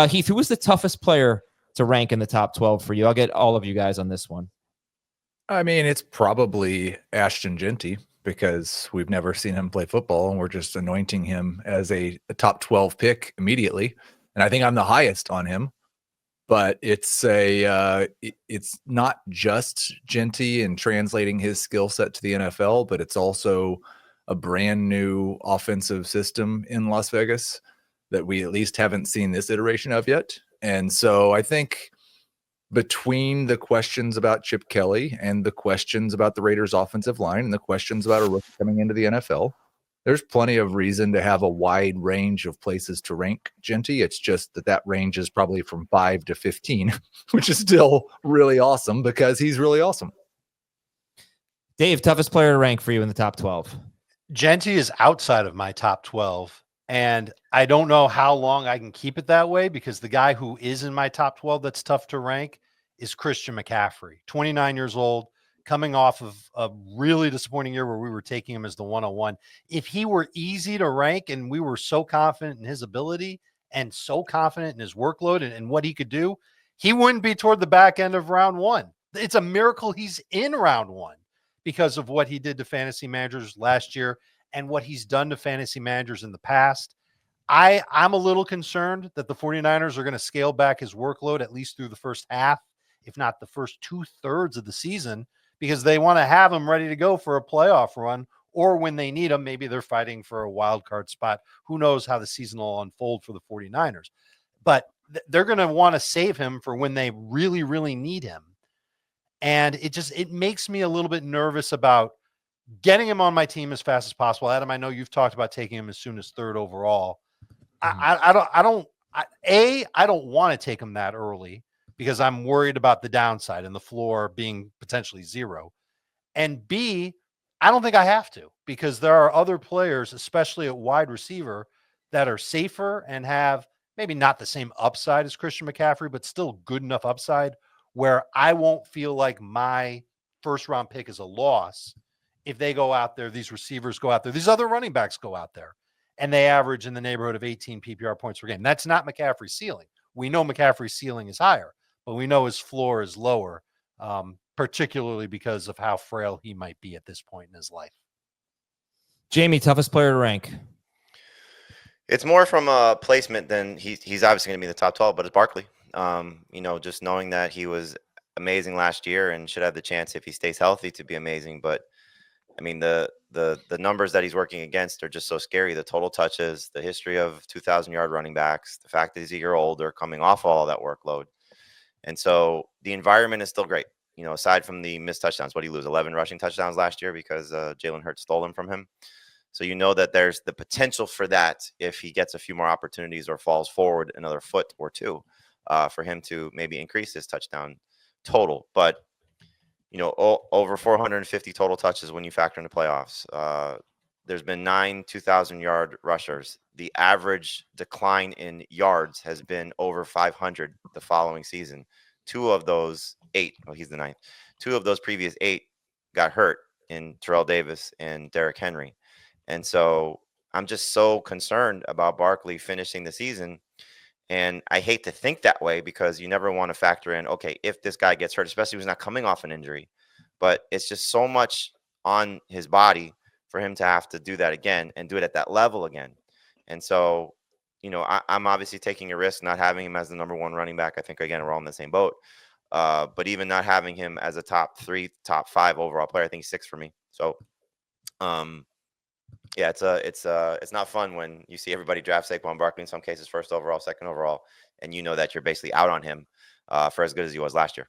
Heath, who was the toughest player to rank in the top 12 for you? I'll get all of you guys on this one. I mean, it's probably Ashton Jeanty, because we've never seen him play football and we're just anointing him as a top 12 pick immediately. And I think I'm the highest on him, but it's not just Jeanty and translating his skill set to the NFL, but it's also a brand new offensive system in Las Vegas that we at least haven't seen this iteration of yet. And so I think between the questions about Chip Kelly and the questions about the Raiders offensive line and the questions about a rookie coming into the NFL, there's plenty of reason to have a wide range of places to rank Jeanty. It's just that range is probably from 5 to 15, which is still really awesome because he's really awesome. Dave, toughest player to rank for you in the top 12? Jeanty is outside of my top 12. And I don't know how long I can keep it that way, because the guy who is in my top 12 that's tough to rank is Christian McCaffrey, 29 years old, coming off of a really disappointing year where we were taking him as the 101. If he were easy to rank and we were so confident in his ability and so confident in his workload and what he could do, he wouldn't be toward the back end of round one. It's a miracle he's in round one because of what he did to fantasy managers last year and what he's done to fantasy managers in the past. I'm a little concerned that the 49ers are going to scale back his workload at least through the first half, if not the first 2/3 of the season, because they want to have him ready to go for a playoff run, or when they need him, maybe they're fighting for a wild card spot. Who knows how the season will unfold for the 49ers, but they're going to want to save him for when they really, really need him. And it makes me a little bit nervous about getting him on my team as fast as possible. Adam, I know you've talked about taking him as soon as 3rd overall. I don't want to take him that early because I'm worried about the downside and the floor being potentially 0. And B, I don't think I have to, because there are other players, especially at wide receiver, that are safer and have maybe not the same upside as Christian McCaffrey, but still good enough upside where I won't feel like my first round pick is a loss if they go out there, these receivers go out there, these other running backs go out there, and they average in the neighborhood of 18 PPR points per game. That's not McCaffrey's ceiling. We know McCaffrey's ceiling is higher, but we know his floor is lower, particularly because of how frail he might be at this point in his life. Jamie, toughest player to rank? It's more from a placement than he's obviously going to be in the top 12, but it's Barkley. Just knowing that he was amazing last year and should have the chance, if he stays healthy, to be amazing. But I mean, the numbers that he's working against are just so scary. The total touches, the history of 2,000-yard running backs, the fact that he's a year older, coming off all that workload. And so the environment is still great. Aside from the missed touchdowns, what did he lose? 11 rushing touchdowns last year because Jalen Hurts stole them from him. So that there's the potential for that if he gets a few more opportunities or falls forward another foot or two for him to maybe increase his touchdown total. But over 450 total touches when you factor in the playoffs. There's been 9 2,000-yard rushers. The average decline in yards has been over 500 the following season. 2 of those 8, he's the 9th. 2 of those previous 8 got hurt in Terrell Davis and Derrick Henry. And so I'm just so concerned about Barkley finishing the season. And I hate to think that way because you never want to factor in, okay, if this guy gets hurt, especially if he's not coming off an injury, but it's just so much on his body for him to have to do that again and do it at that level again. And so, I'm obviously taking a risk not having him as the number 1 running back. I think, again, we're all in the same boat. But even not having him as a top 3, top 5 overall player, I think he's 6 for me. So, yeah, it's not fun when you see everybody draft Saquon Barkley, in some cases 1st overall, 2nd overall, and that you're basically out on him for as good as he was last year.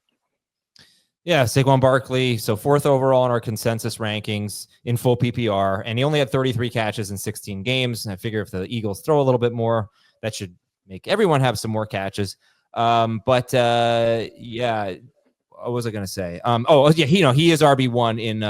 Yeah, Saquon Barkley, so 4th overall in our consensus rankings in full PPR, and he only had 33 catches in 16 games. And I figure if the Eagles throw a little bit more, that should make everyone have some more catches. Yeah, what was I going to say? He is RB1 in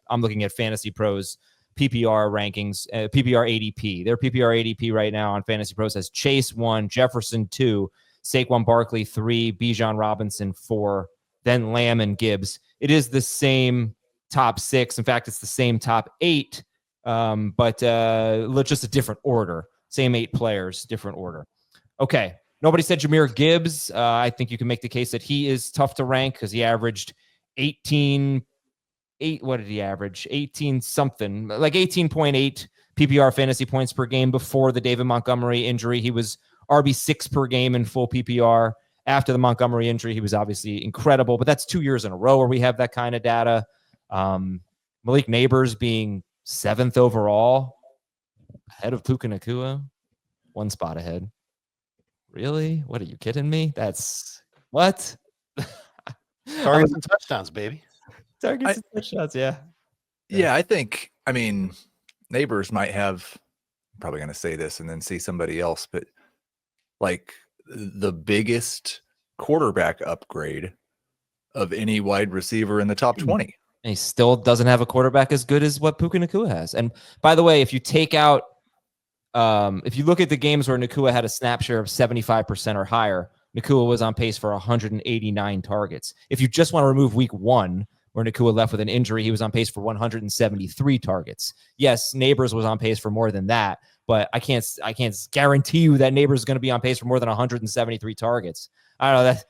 I'm looking at Fantasy Pros PPR rankings, PPR ADP. Their PPR ADP right now on Fantasy Pros has Chase 1, Jefferson 2, Saquon Barkley 3, Bijan Robinson 4, then Lamb and Gibbs. It is the same top 6. In fact, it's the same top 8, but just a different order. Same 8 players, different order. Okay, Nobody said Jahmyr Gibbs. I think you can make the case that he is tough to rank because he averaged 18. What did he average? 18 something, like 18.8 PPR fantasy points per game before the David Montgomery injury. He was RB6 per game in full PPR. After the Montgomery injury, he was obviously incredible, but that's 2 years in a row where we have that kind of data. Malik Nabers being 7th overall, ahead of Puka Nacua, 1 spot ahead. Really? What, are you kidding me? That's what? Targets and touchdowns, baby. Targets and touchdowns, yeah. Yeah, I think, Nabers might have, I'm probably going to say this and then see somebody else, but like the biggest quarterback upgrade of any wide receiver in the top 20. And he still doesn't have a quarterback as good as what Puka Nacua has. And by the way, if you take out, if you look at the games where Nacua had a snap share of 75% or higher, Nacua was on pace for 189 targets. If you just want to remove week 1, where Nacua left with an injury, he was on pace for 173 targets. Yes, Nabers was on pace for more than that, but I can't guarantee you that Nabers is going to be on pace for more than 173 targets. I don't know that.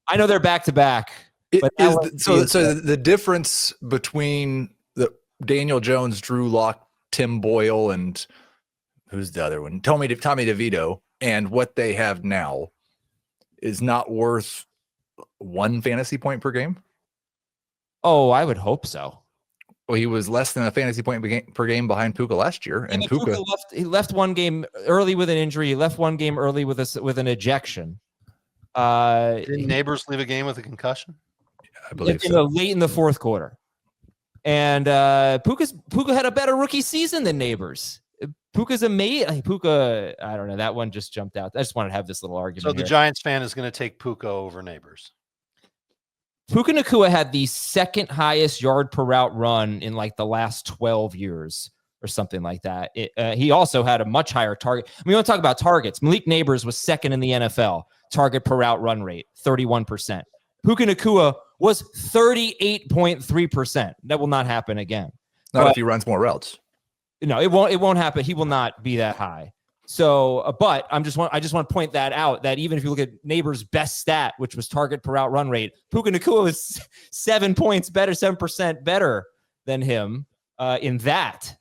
I know they're back to back. But so the difference between the Daniel Jones, Drew Lock, Tim Boyle, and who's the other one? Tommy DeVito, and what they have now is not worth 1 fantasy point per game. Oh, I would hope so. Well, he was less than a fantasy point per game behind Puka last year, and Puka left 1 game early with an injury. He left 1 game early with an ejection. Didn't Nabers leave a game with a concussion? I believe so. Late in the 4th quarter. And Puka had a better rookie season than Nabers. Puka's amazing. Puka, I don't know. That one just jumped out. I just wanted to have this little argument. So the Giants fan is going to take Puka over Nabers. Puka Nacua had the 2nd highest yard per route run in like the last 12 years or something like that. He also had a much higher target. We want to talk about targets. Malik Nabers was 2nd in the NFL. Target per route run rate, 31%. Puka Nacua was 38.3%. That will not happen again. Not if he runs more routes. No, it won't happen. He will not be that high. So, but I just want to point that out, that even if you look at Nabers' best stat, which was target per route run rate, Puka Nacua is 7% better than him in that.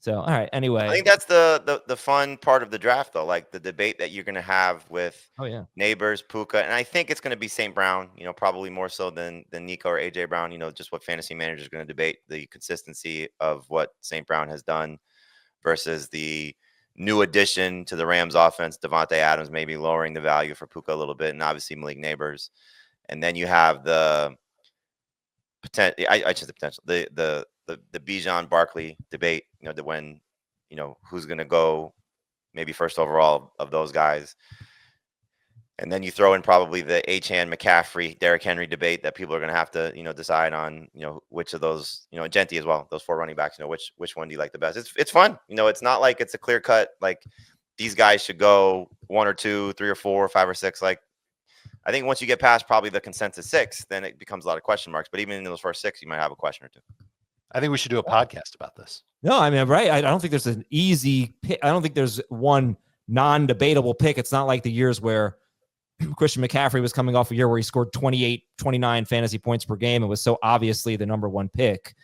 So, all right. Anyway, I think that's the fun part of the draft, though, like the debate that you're going to have with Nabers, Puka, and I think it's going to be St. Brown, probably more so than Nico or AJ Brown, just what fantasy managers are going to debate, the consistency of what St. Brown has done versus the new addition to the Rams offense, Devontae Adams, maybe lowering the value for Puka a little bit, and obviously Malik Nabers. And then you have the potential, the Bijan Barkley debate, when, who's going to go maybe 1st overall of those guys. And then you throw in probably the Achane McCaffrey, Derrick Henry debate that people are going to have to, decide on, which of those, Jeanty as well, those 4 running backs, which one do you like the best? It's fun. It's not like it's a clear cut, like these guys should go 1 or 2, 3 or 4, 5 or 6. Like, I think once you get past probably the consensus 6, then it becomes a lot of question marks. But even in those first 6, you might have a question or 2. I think we should do a podcast about this. No, I mean, right. I don't think there's an easy pick. I don't think there's one non-debatable pick. It's not like the years where Christian McCaffrey was coming off a year where he scored 28, 29 fantasy points per game. It was so obviously the number 1 pick.